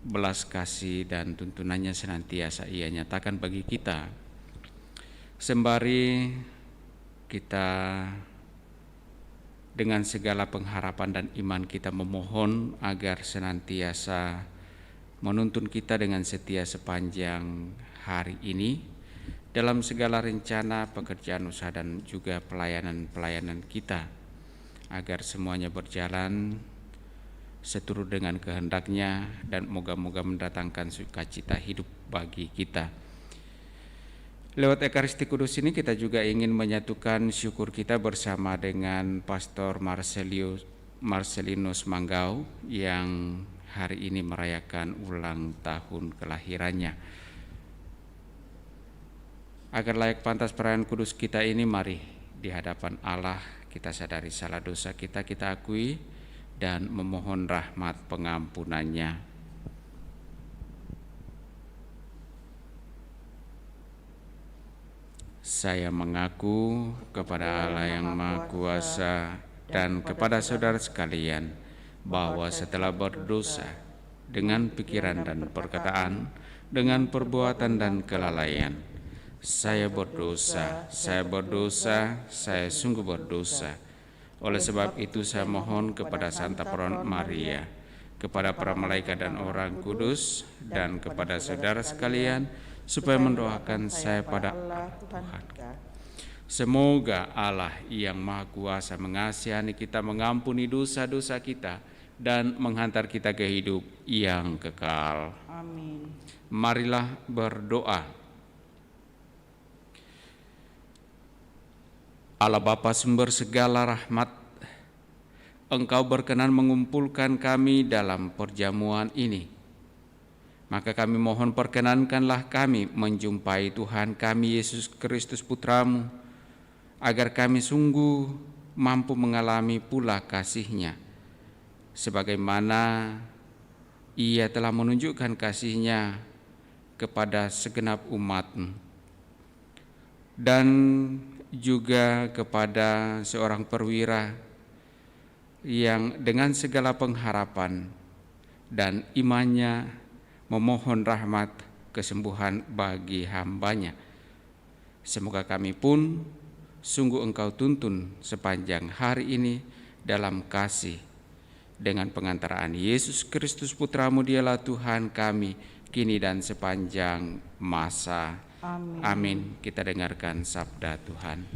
belas kasih dan tuntunannya senantiasa Ia nyatakan bagi kita. Sembari kita dengan segala pengharapan dan iman kita memohon agar senantiasa menuntun kita dengan setia sepanjang hari ini dalam segala rencana, pekerjaan, usaha dan juga pelayanan kita, agar semuanya berjalan seturut dengan kehendak-Nya dan moga-moga mendatangkan sukacita hidup bagi kita. Lewat Ekaristi Kudus ini kita juga ingin menyatukan syukur kita bersama dengan Pastor Marcelinus Manggau yang hari ini merayakan ulang tahun kelahirannya. Agar layak pantas perayaan kudus kita ini, mari di hadapan Allah kita sadari salah dosa kita akui dan memohon rahmat pengampunannya. Saya mengaku kepada Allah yang Maha Kuasa dan kepada saudara sekalian bahwa setelah berdosa dengan pikiran dan perkataan, dengan perbuatan dan kelalaian, saya berdosa, saya sungguh berdosa. Oleh sebab itu saya mohon kepada Santa Peron Maria, kepada para malaikat dan orang kudus, dan kepada saudara sekalian, supaya mendoakan saya pada Allah Tuhan. Semoga Allah yang Maha Kuasa mengasihani kita, mengampuni dosa-dosa kita, dan menghantar kita ke hidup yang kekal. Amin. Marilah berdoa. Allah Bapa sumber segala rahmat, Engkau berkenan mengumpulkan kami dalam perjamuan ini. Maka kami mohon perkenankanlah kami menjumpai Tuhan kami Yesus Kristus Putra-Mu, agar kami sungguh mampu mengalami pula kasih-Nya, sebagaimana Ia telah menunjukkan kasih-Nya kepada segenap umat-Mu, dan juga kepada seorang perwira yang dengan segala pengharapan dan imannya memohon rahmat kesembuhan bagi hamba-Nya. Semoga kami pun sungguh Engkau tuntun sepanjang hari ini dalam kasih, dengan pengantaraan Yesus Kristus Putra-Mu, Dialah Tuhan kami kini dan sepanjang masa. Amin. Amin. Kita dengarkan sabda Tuhan.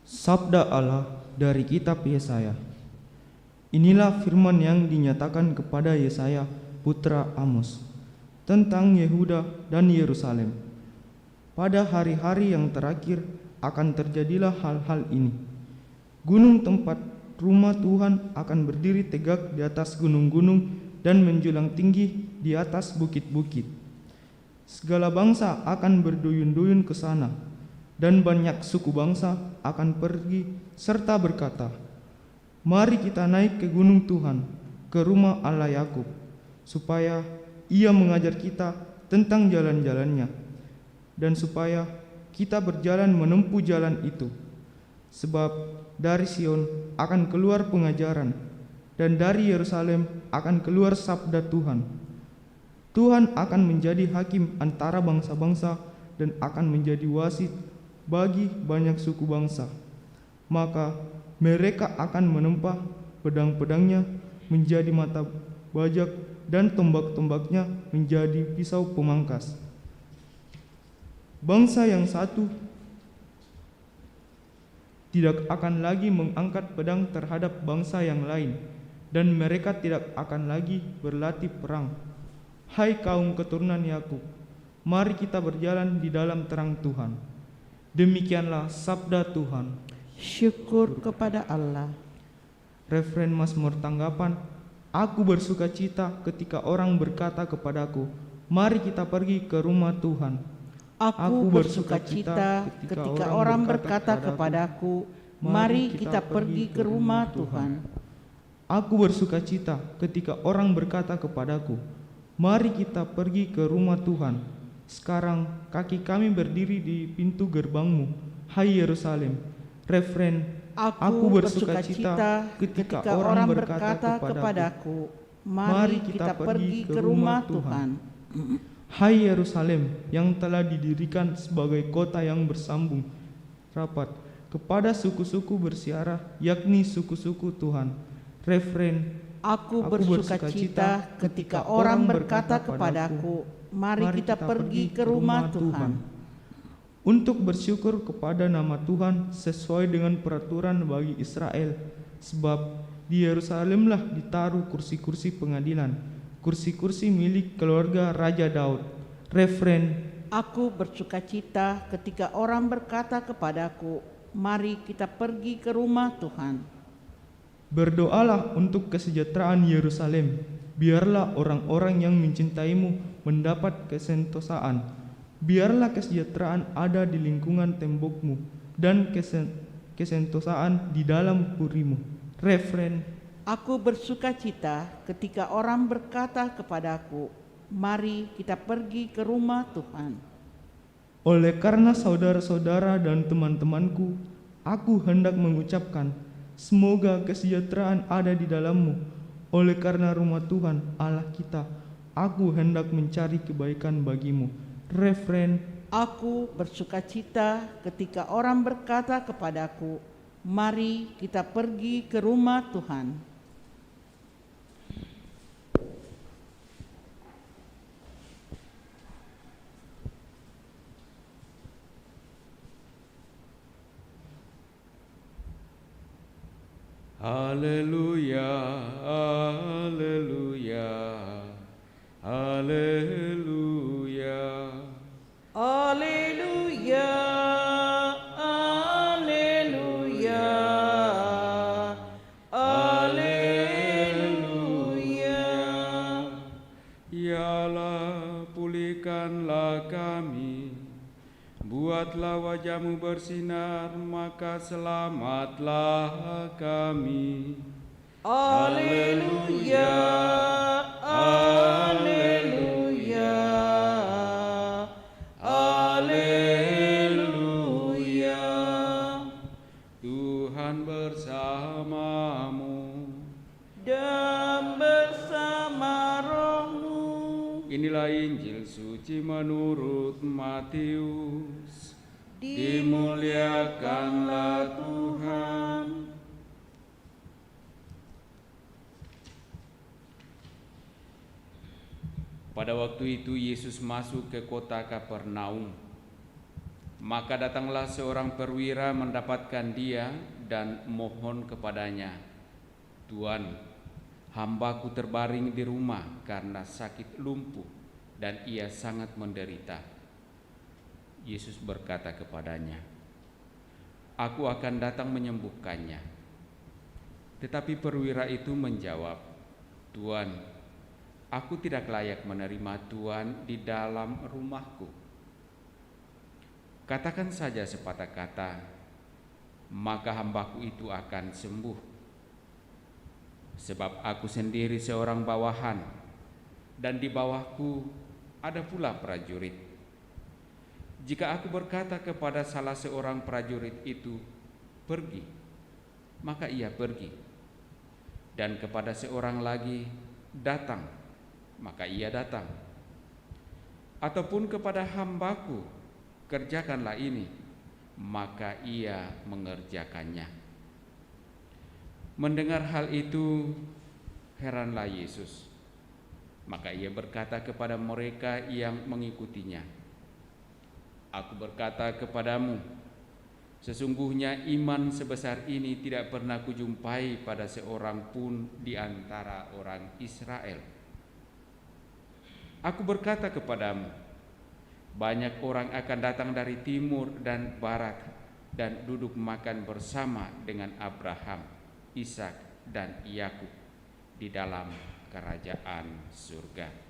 Sabda Allah dari kitab Yesaya. Inilah firman yang dinyatakan kepada Yesaya putra Amos tentang Yehuda dan Yerusalem. Pada hari-hari yang terakhir akan terjadilah hal-hal ini. Gunung tempat rumah Tuhan akan berdiri tegak di atas gunung-gunung dan menjulang tinggi di atas bukit-bukit. Segala bangsa akan berduyun-duyun ke sana, dan banyak suku bangsa akan pergi serta berkata, "Mari kita naik ke gunung Tuhan, ke rumah Allah Yakub, supaya Ia mengajar kita tentang jalan-jalannya, dan supaya kita berjalan menempuh jalan itu. Sebab dari Sion akan keluar pengajaran, dan dari Yerusalem akan keluar sabda Tuhan. Tuhan akan menjadi hakim antara bangsa-bangsa dan akan menjadi wasit bagi banyak suku bangsa. Maka mereka akan menempah pedang-pedangnya menjadi mata bajak dan tombak-tombaknya menjadi pisau pemangkas. Bangsa yang satu tidak akan lagi mengangkat pedang terhadap bangsa yang lain, dan mereka tidak akan lagi berlatih perang. Hai kaum keturunan Yakub, mari kita berjalan di dalam terang Tuhan." Demikianlah sabda Tuhan. Syukur kepada Allah. Referen Mazmur tanggapan. Aku bersuka cita ketika orang berkata kepadaku, "Mari kita pergi ke rumah Tuhan." Aku bersuka cita ketika orang berkata kepadaku, "Mari kita pergi ke rumah Tuhan." Aku bersuka cita ketika orang berkata kepadaku, "Mari kita pergi ke rumah Tuhan." Sekarang kaki kami berdiri di pintu gerbangmu, hai Yerusalem. Refren, aku bersukacita ketika orang berkata kepadaku, mari kita pergi ke rumah Tuhan. Hai Yerusalem yang telah didirikan sebagai kota yang bersambung rapat kepada suku-suku bersiarah, yakni suku-suku Tuhan. Refren, aku bersukacita ketika orang berkata kepadaku, mari kita pergi ke rumah Tuhan. Untuk bersyukur kepada nama Tuhan sesuai dengan peraturan bagi Israel, sebab di Yerusalemlah ditaruh kursi-kursi pengadilan, kursi-kursi milik keluarga Raja Daud. Refren, aku bersukacita ketika orang berkata kepadaku, mari kita pergi ke rumah Tuhan. berdoalah untuk kesejahteraan Yerusalem. Biarlah orang-orang yang mencintaimu mendapat kesentosaan. Biarlah kesejahteraan ada di lingkungan tembokmu dan kesentosaan di dalam purimu. Refren, aku bersukacita ketika orang berkata kepadaku, mari kita pergi ke rumah Tuhan. oleh karena saudara-saudara dan teman-temanku, aku hendak mengucapkan, semoga kesejahteraan ada di dalammu. Oleh karena rumah Tuhan Allah kita, aku hendak mencari kebaikan bagimu. Refren, aku bersukacita ketika orang berkata kepadaku, mari kita pergi ke rumah Tuhan. Haleluya, haleluya, haleluya. Haleluya, haleluya, haleluya. Ya Allah, pulihkanlah kami, buatlah wajah-Mu bersinar, maka selamatlah kami. Haleluya, haleluya, haleluya. Tuhan bersamamu dan bersama rohmu. Inilah Injil suci menurut Matius. Dimuliakanlah Tuhan. Pada waktu itu Yesus masuk ke kota Kapernaum. Maka datanglah seorang perwira mendapatkan dia dan mohon kepadanya, Tuan, hambaku terbaring di rumah karena sakit lumpuh dan ia sangat menderita. Yesus berkata kepadanya, Aku akan datang menyembuhkannya. Tetapi perwira itu menjawab, Tuan, aku tidak layak menerima Tuan di dalam rumahku. Katakan saja sepatah kata, maka hambaku itu akan sembuh. Sebab aku sendiri seorang bawahan, dan di bawahku ada pula prajurit. Jika aku berkata kepada salah seorang prajurit itu, pergi, maka ia pergi. Dan kepada seorang lagi, datang, maka ia datang. Ataupun kepada hambaku, kerjakanlah ini, maka ia mengerjakannya. Mendengar hal itu, heranlah Yesus. Maka ia berkata kepada mereka yang mengikutinya, Aku berkata kepadamu, sesungguhnya iman sebesar ini tidak pernah kujumpai pada seorang pun di antara orang Israel. Aku berkata kepadamu, banyak orang akan datang dari timur dan barat dan duduk makan bersama dengan Abraham, Ishak, dan Yakub di dalam kerajaan surga.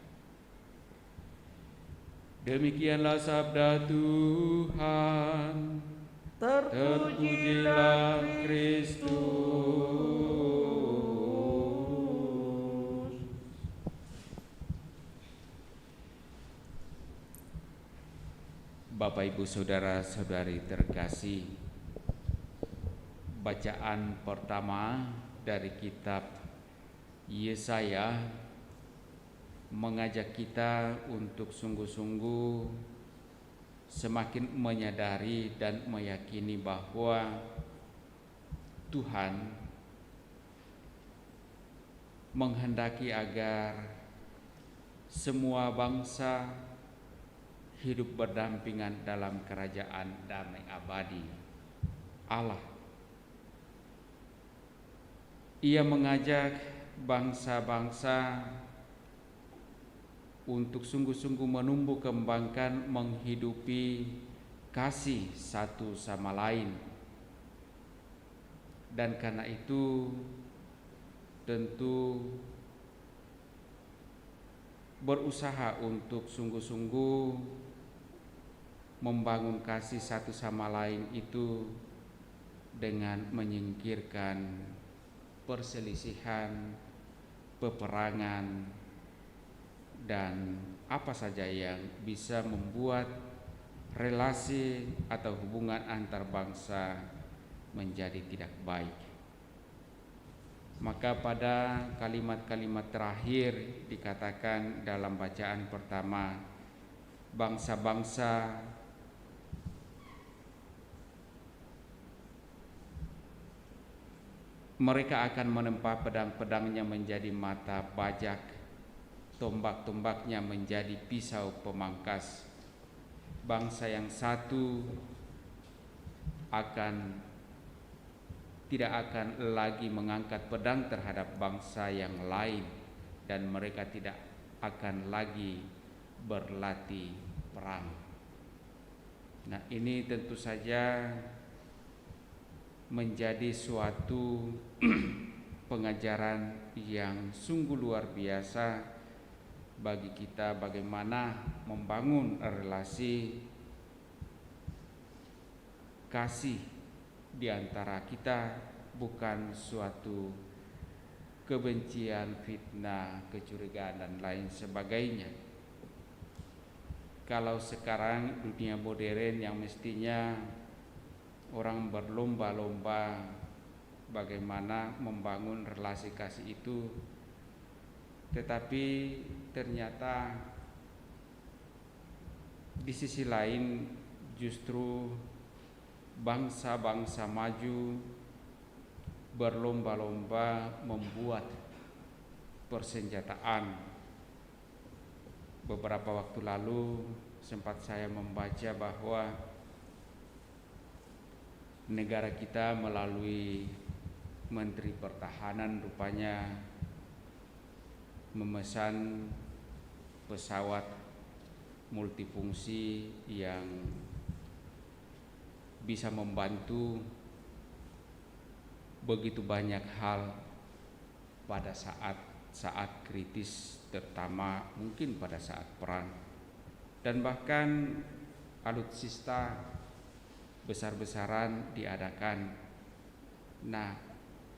Demikianlah sabda Tuhan. Terpujilah Kristus. Bapak Ibu Saudara-saudari terkasih, bacaan pertama dari kitab Yesaya mengajak kita untuk sungguh-sungguh semakin menyadari dan meyakini bahwa Tuhan menghendaki agar semua bangsa hidup berdampingan dalam kerajaan damai abadi Allah. Ia mengajak bangsa-bangsa untuk sungguh-sungguh menumbuh kembangkan menghidupi kasih satu sama lain. Dan karena itu tentu berusaha untuk sungguh-sungguh membangun kasih satu sama lain itu dengan menyingkirkan perselisihan, peperangan, dan apa saja yang bisa membuat relasi atau hubungan antar bangsa menjadi tidak baik. Maka pada kalimat-kalimat terakhir dikatakan dalam bacaan pertama, bangsa-bangsa mereka akan menempa pedang-pedangnya menjadi mata bajak, tombak-tombaknya menjadi pisau pemangkas. Bangsa yang satu tidak akan lagi mengangkat pedang terhadap bangsa yang lain, dan mereka tidak akan lagi berlatih perang. Nah, ini tentu saja menjadi suatu pengajaran yang sungguh luar biasa bagi kita, bagaimana membangun relasi kasih di antara kita, bukan suatu kebencian, fitnah, kecurigaan, dan lain sebagainya. Kalau sekarang dunia modern yang mestinya orang berlomba-lomba bagaimana membangun relasi kasih itu, tetapi ternyata di sisi lain justru bangsa-bangsa maju berlomba-lomba membuat persenjataan. Beberapa waktu lalu sempat saya membaca bahwa negara kita melalui Menteri Pertahanan rupanya memesan pesawat multifungsi yang bisa membantu begitu banyak hal pada saat kritis, terutama mungkin pada saat perang. Dan bahkan alutsista besar-besaran diadakan. Nah,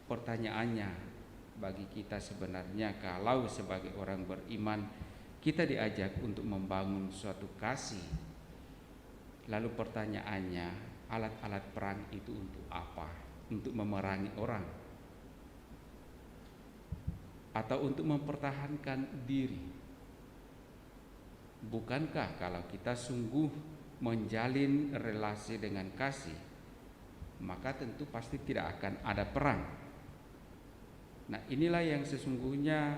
pertanyaannya bagi kita sebenarnya, kalau sebagai orang beriman kita diajak untuk membangun suatu kasih, lalu pertanyaannya, alat-alat perang itu untuk apa? Untuk memerangi orang? Atau untuk mempertahankan diri? Bukankah kalau kita sungguh menjalin relasi dengan kasih, maka tentu pasti tidak akan ada perang. Nah, inilah yang sesungguhnya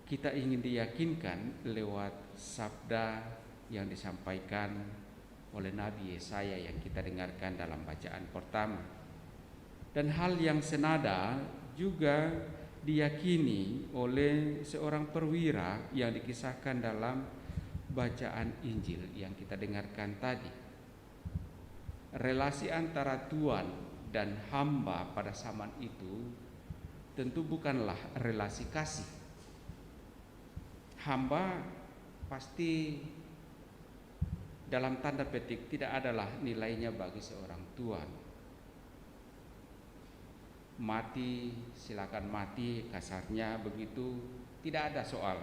kita ingin diyakinkan lewat sabda yang disampaikan oleh Nabi Yesaya yang kita dengarkan dalam bacaan pertama. Dan hal yang senada juga diyakini oleh seorang perwira yang dikisahkan dalam bacaan Injil yang kita dengarkan tadi. Relasi antara tuan dan hamba pada zaman itu tentu bukanlah relasi kasih. Hamba pasti dalam tanda petik tidak adalah nilainya bagi seorang tuan. Mati, silakan mati, kasarnya begitu, tidak ada soal.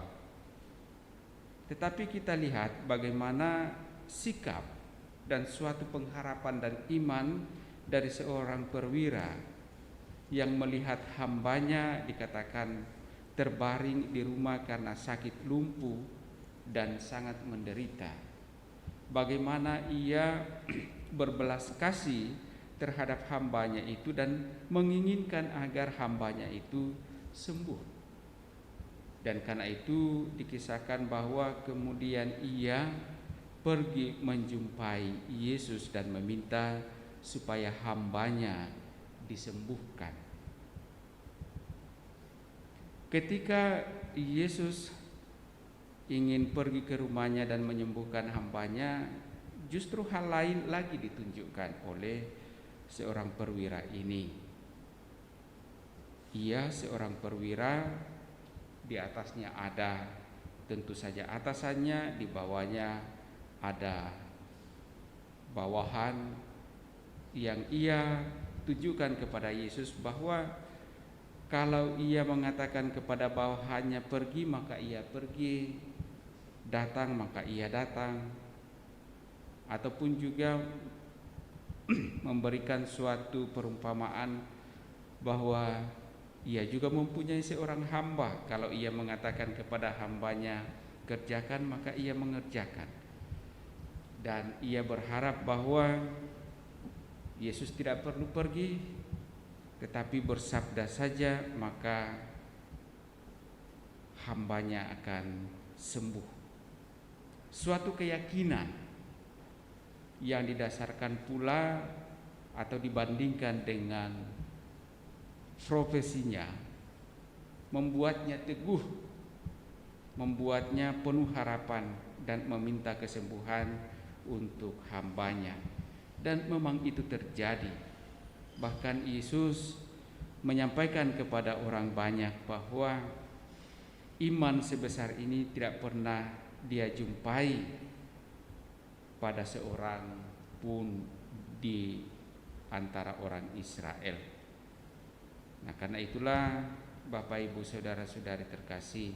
Tetapi kita lihat bagaimana sikap dan suatu pengharapan dan iman dari seorang perwira yang melihat hambanya dikatakan terbaring di rumah karena sakit lumpuh dan sangat menderita. Bagaimana ia berbelas kasih terhadap hambanya itu dan menginginkan agar hambanya itu sembuh. Dan karena itu dikisahkan bahwa kemudian ia pergi menjumpai Yesus dan meminta supaya hambanya disembuhkan. Ketika Yesus ingin pergi ke rumahnya dan menyembuhkan hambanya, justru hal lain lagi ditunjukkan oleh seorang perwira ini. Ia seorang perwira, di atasnya ada tentu saja atasannya, di bawahnya ada bawahan yang ia tunjukkan kepada Yesus bahwa kalau ia mengatakan kepada bawahannya pergi maka ia pergi, datang maka ia datang, ataupun juga memberikan suatu perumpamaan bahwa ia juga mempunyai seorang hamba. Kalau ia mengatakan kepada hambanya kerjakan maka ia mengerjakan. Dan ia berharap bahwa Yesus tidak perlu pergi, tetapi bersabda saja maka hambanya akan sembuh. Suatu keyakinan yang didasarkan pula atau dibandingkan dengan profesinya membuatnya teguh, membuatnya penuh harapan dan meminta kesembuhan untuk hambanya. Dan memang itu terjadi. Bahkan Yesus menyampaikan kepada orang banyak bahwa iman sebesar ini tidak pernah dia jumpai pada seorang pun di antara orang Israel. Nah, karena itulah Bapak Ibu saudara-saudari terkasih,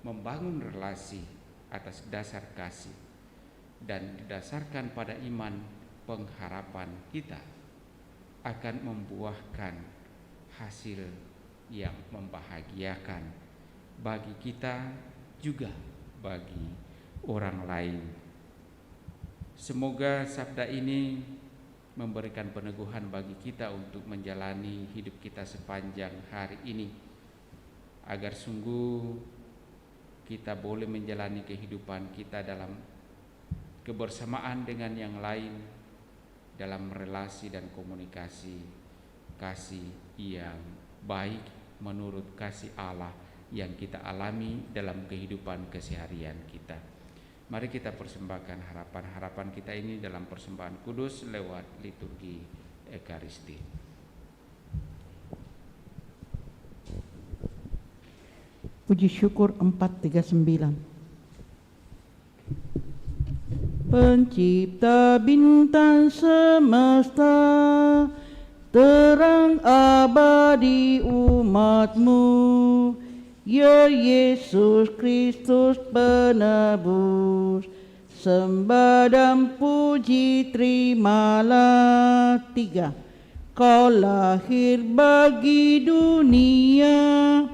membangun relasi atas dasar kasih dan didasarkan pada iman pengharapan kita akan membuahkan hasil yang membahagiakan bagi kita juga bagi orang lain. Semoga sabda ini memberikan peneguhan bagi kita untuk menjalani hidup kita sepanjang hari ini, agar sungguh kita boleh menjalani kehidupan kita dalam kebersamaan dengan yang lain, dalam relasi dan komunikasi kasih yang baik menurut kasih Allah yang kita alami dalam kehidupan keseharian kita. Mari kita persembahkan harapan-harapan kita ini dalam persembahan kudus lewat liturgi Ekaristi. Puji syukur 439. Pencipta bintang semesta, terang abadi umat-Mu, ya Yesus Kristus penebus, sembah dan puji terimalah. 3. Kau lahir bagi dunia,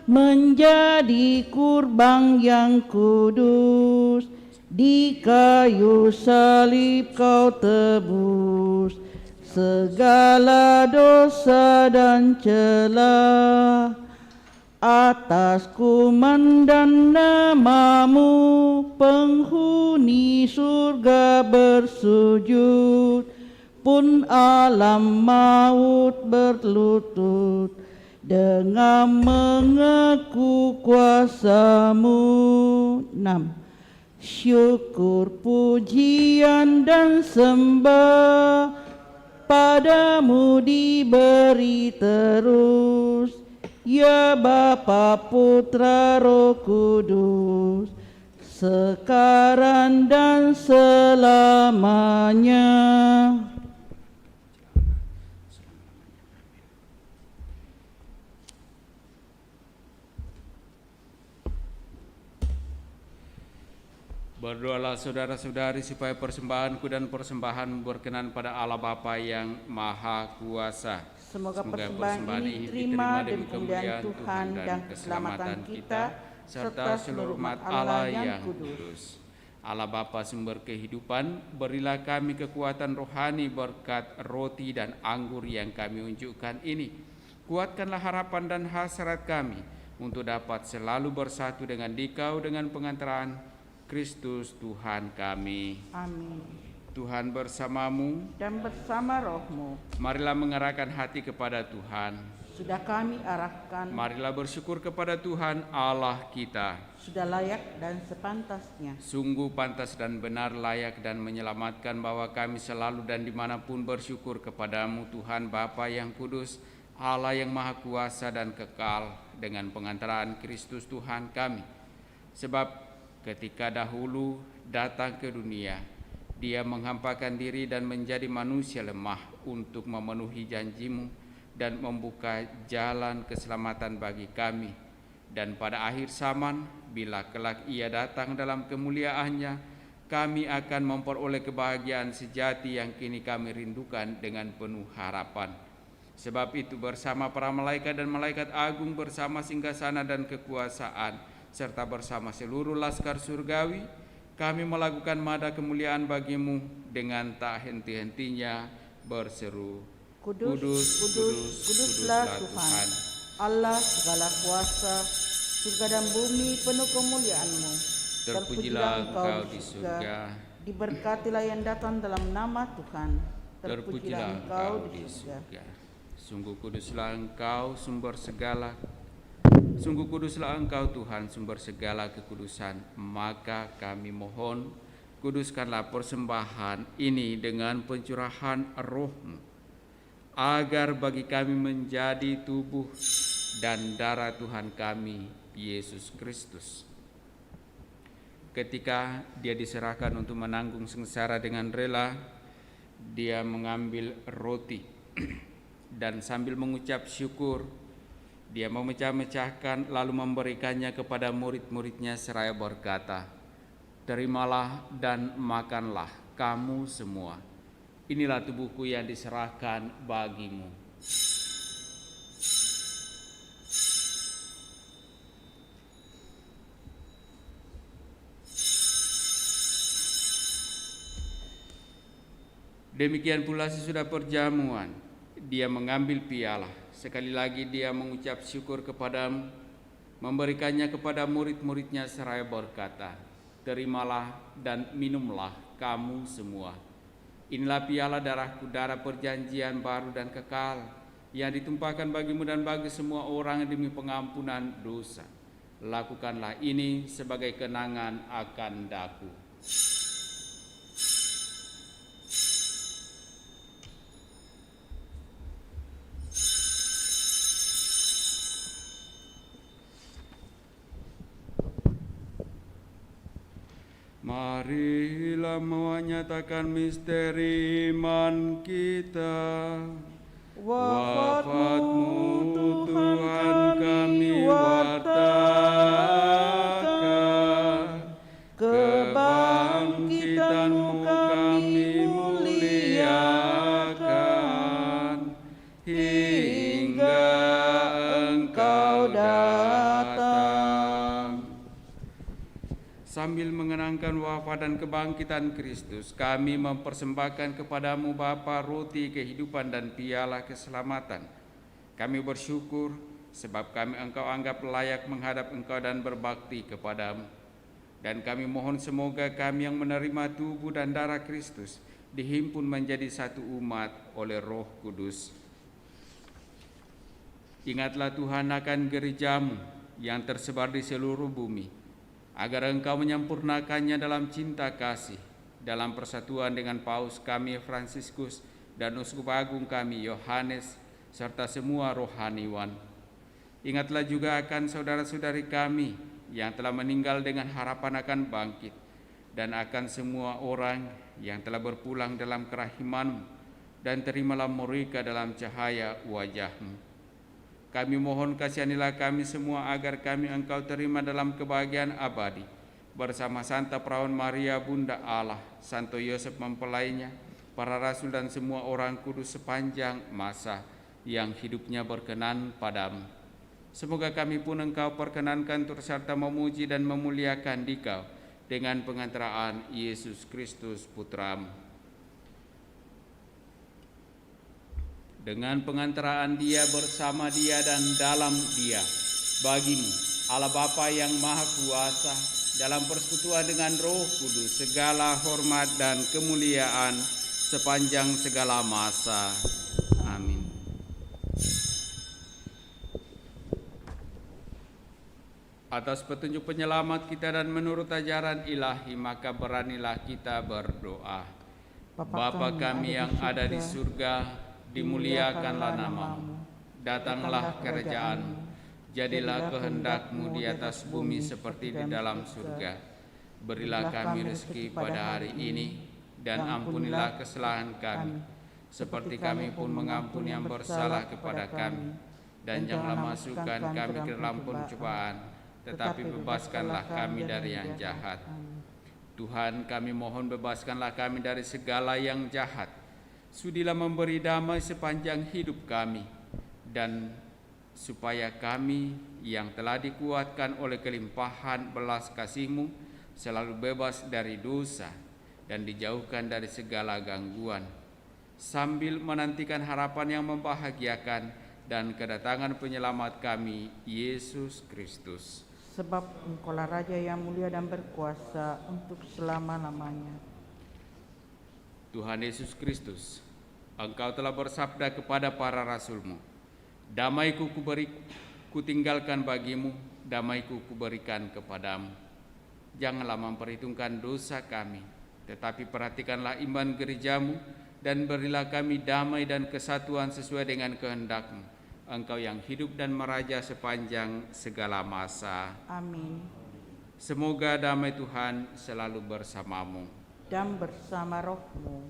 menjadi kurban yang kudus, di kayu salib kau tebus segala dosa dan celah. Atas kuman dan nama-Mu, penghuni surga bersujud, pun alam maut berlutut dengan mengaku kuasa-Mu. 6. Syukur, pujian dan sembah padamu diberi terus, ya Bapa, Putra, Roh Kudus, sekarang dan selamanya. Berdoalah saudara-saudari supaya persembahanku dan persembahan berkenan pada Allah Bapa yang Maha Kuasa. Semoga persembahan ini diterima demi kemuliaan Tuhan dan keselamatan kita, serta seluruh umat Allah yang kudus. Allah Bapa sumber kehidupan, berilah kami kekuatan rohani berkat roti dan anggur yang kami unjukkan ini. Kuatkanlah harapan dan hasrat kami untuk dapat selalu bersatu dengan Dikau dengan pengantaran Kristus Tuhan kami. Amin. Tuhan bersamamu Dan bersama rohmu, marilah mengarahkan hati kepada Tuhan. sudah kami arahkan, Marilah bersyukur kepada Tuhan Allah kita. sudah layak dan sepantasnya. Sungguh pantas dan benar, layak dan menyelamatkan bahwa kami selalu dan dimanapun bersyukur kepadamu Tuhan Bapa yang kudus, Allah yang maha kuasa dan kekal, dengan pengantaran Kristus Tuhan kami. Sebab ketika dahulu datang ke dunia, Dia menghampakan diri dan menjadi manusia lemah untuk memenuhi janjimu dan membuka jalan keselamatan bagi kami. Dan pada akhir zaman, bila kelak Ia datang dalam kemuliaannya, kami akan memperoleh kebahagiaan sejati yang kini kami rindukan dengan penuh harapan. Sebab itu bersama para malaikat dan malaikat agung, bersama singgasana dan kekuasaan, serta bersama seluruh laskar surgawi, kami melakukan mada kemuliaan bagimu dengan tak henti-hentinya berseru, Kudus, Kudus, kudus, kuduslah Tuhan, Allah segala kuasa, surga dan bumi penuh kemuliaan-Mu. Terpujilah Engkau di surga, diberkatilah yang datang dalam nama Tuhan. terpujilah Engkau di surga. Sungguh kuduslah Engkau sumber segala, sungguh kuduslah Engkau Tuhan sumber segala kekudusan. Maka kami mohon, kuduskanlah persembahan ini dengan pencurahan Roh-Mu, agar bagi kami menjadi tubuh dan darah Tuhan kami, Yesus Kristus. Ketika Dia diserahkan untuk menanggung sengsara dengan rela, Dia mengambil roti dan sambil mengucap syukur, Dia memecah-mecahkan lalu memberikannya kepada murid-muridnya seraya berkata, "Terimalah dan makanlah kamu semua. Inilah tubuhku yang diserahkan bagimu." Demikian pula sesudah perjamuan, Dia mengambil piala. Sekali lagi Dia mengucap syukur kepadamu, memberikannya kepada murid-muridnya seraya berkata, "Terimalah dan minumlah kamu semua. Inilah piala darahku, darah perjanjian baru dan kekal, yang ditumpahkan bagimu dan bagi semua orang demi pengampunan dosa. Lakukanlah ini sebagai kenangan akan daku." Marilah menyatakan misteri iman kita. Wafat-Mu Tuhan kami wartakan, kebangkitan-Mu kami muliakan, hingga Engkau datang. Sambil mengenangkan wafat dan kebangkitan Kristus, kami mempersembahkan kepadamu Bapa roti kehidupan dan piala keselamatan. Kami bersyukur sebab kami Engkau anggap layak menghadap Engkau dan berbakti kepadamu. Dan kami mohon semoga kami yang menerima tubuh dan darah Kristus dihimpun menjadi satu umat oleh Roh Kudus. Ingatlah Tuhan akan gereja-Mu yang tersebar di seluruh bumi, agar Engkau menyempurnakannya dalam cinta kasih, dalam persatuan dengan Paus kami Fransiskus dan Uskup Agung kami Yohanes, serta semua rohaniwan. Ingatlah juga akan saudara-saudari kami yang telah meninggal dengan harapan akan bangkit, dan akan semua orang yang telah berpulang dalam kerahiman-Mu, dan terimalah mereka dalam cahaya wajah-Mu. Kami mohon kasihanilah kami semua agar kami Engkau terima dalam kebahagiaan abadi bersama Santa Perawan Maria Bunda Allah, Santo Yosef mempelainya, para rasul dan semua orang kudus sepanjang masa yang hidupnya berkenan padamu. Semoga kami pun Engkau perkenankan turut serta memuji dan memuliakan Dikau dengan pengantaraan Yesus Kristus Putramu. Dengan pengantaraan Dia, bersama Dia, dan dalam Dia, bagimu Allah Bapa yang Maha Kuasa, dalam persekutuan dengan Roh Kudus, segala hormat dan kemuliaan sepanjang segala masa. Amin. Atas petunjuk penyelamat kita dan menurut ajaran ilahi, maka beranilah kita berdoa. Bapa kami yang ada di surga, dimuliakanlah namamu. Datanglah kerajaan-Mu, jadilah kehendak-Mu di atas bumi seperti di dalam surga. Berilah kami rezeki pada hari ini, dan ampunilah kesalahan kami, seperti kami pun mengampuni yang bersalah kepada kami. Dan janganlah masukkan kami ke dalam pencobaan, tetapi bebaskanlah kami dari yang jahat. Tuhan, kami mohon bebaskanlah kami dari segala yang jahat. Sudilah memberi damai sepanjang hidup kami, dan supaya kami yang telah dikuatkan oleh kelimpahan belas kasih-Mu selalu bebas dari dosa dan dijauhkan dari segala gangguan, sambil menantikan harapan yang membahagiakan dan kedatangan penyelamat kami, Yesus Kristus. Sebab Engkaulah Raja yang mulia dan berkuasa untuk selama-lamanya. Tuhan Yesus Kristus, Engkau telah bersabda kepada para rasul-Mu, damai-Ku kutinggalkan bagimu, damai-Ku kuberikan kepadamu. Janganlah memperhitungkan dosa kami, tetapi perhatikanlah iman gereja-Mu, dan berilah kami damai dan kesatuan sesuai dengan kehendak-Mu. Engkau yang hidup dan meraja sepanjang segala masa. Amin. Semoga damai Tuhan selalu bersamamu. Dan bersama rohmu.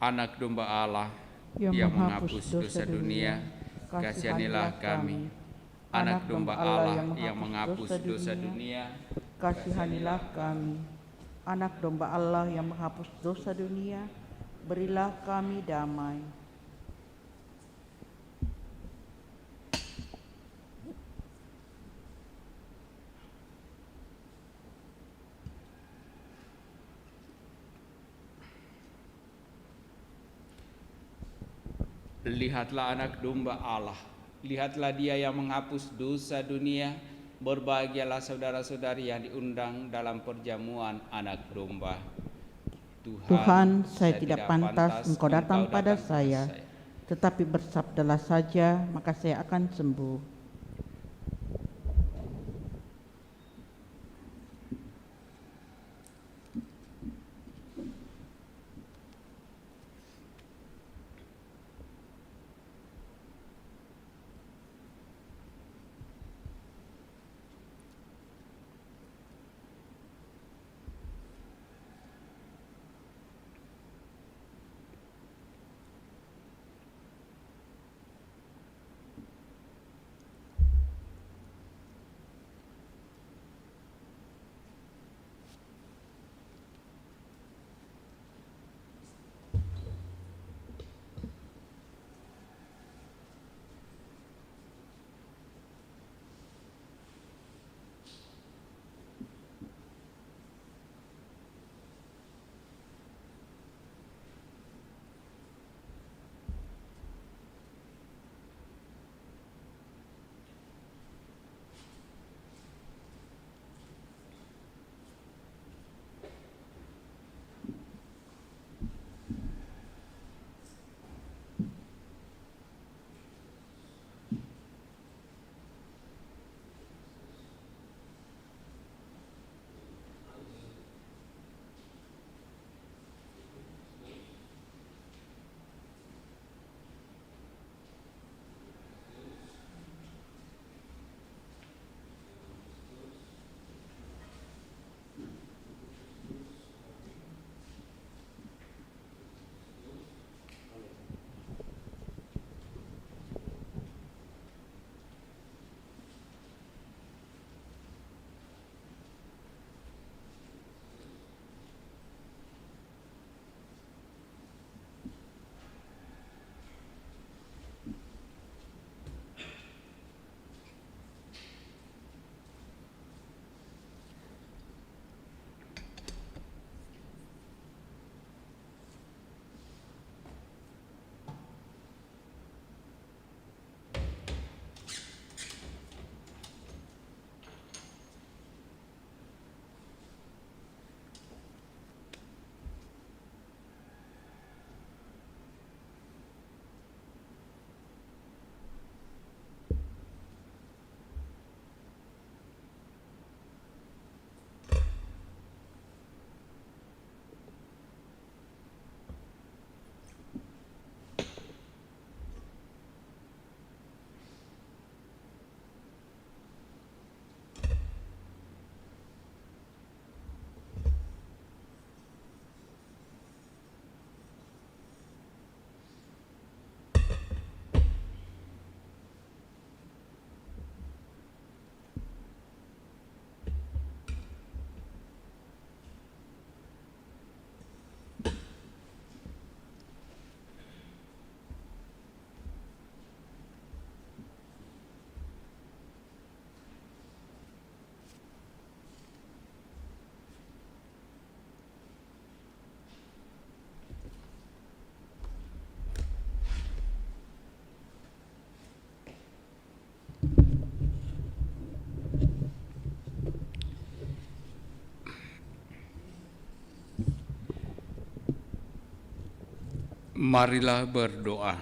Anak domba Allah yang menghapus dosa dunia, kasihanilah kami. Anak domba Allah yang menghapus dosa dunia, kasihanilah kami. Anak domba Allah yang menghapus dosa dunia, berilah kami damai. Lihatlah anak domba Allah, lihatlah Dia yang menghapus dosa dunia. Berbahagialah saudara-saudari yang diundang dalam perjamuan anak domba. Tuhan, saya tidak pantas Engkau datang pada saya, tetapi bersabdalah saja, maka saya akan sembuh. Marilah berdoa.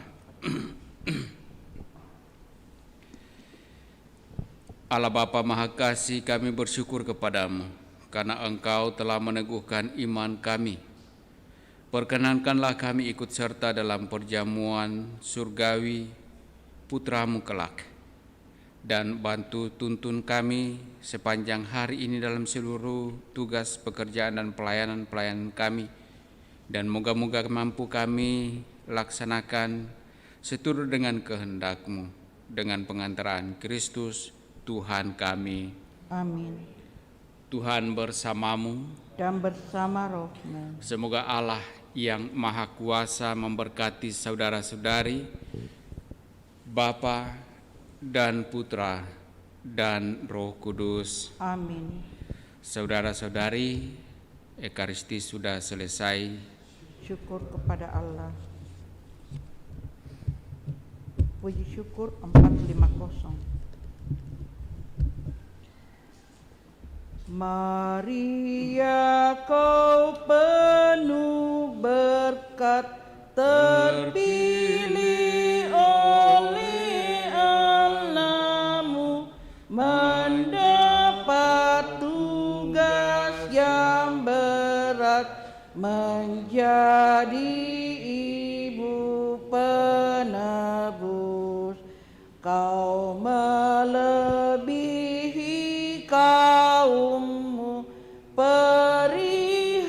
Allah Bapa Maha Kasih, kami bersyukur kepadamu karena Engkau telah meneguhkan iman kami. Perkenankanlah kami ikut serta dalam perjamuan surgawi Putramu kelak, dan bantu tuntun kami sepanjang hari ini dalam seluruh tugas pekerjaan dan pelayanan kami, dan moga-moga mampu kami laksanakan seturut dengan kehendak-Mu dengan pengantaran Kristus Tuhan kami. Amin. Tuhan bersamamu Dan bersama rohmu. Semoga Allah yang Maha Kuasa memberkati saudara-saudari, Bapa dan Putra dan Roh Kudus. Amin. Saudara-saudari, Ekaristi sudah selesai. Syukur kepada Allah. Puji syukur 450. Maria, kau penuh berkat, terpilih oleh Allah-Mu, mendapat tugas yang berat, menjadi ibu penebus. Kau melebihi kaummu, perihal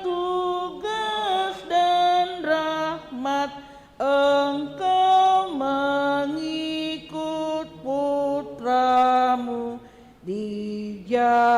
tugas dan rahmat. Engkau mengikut putramu di jalan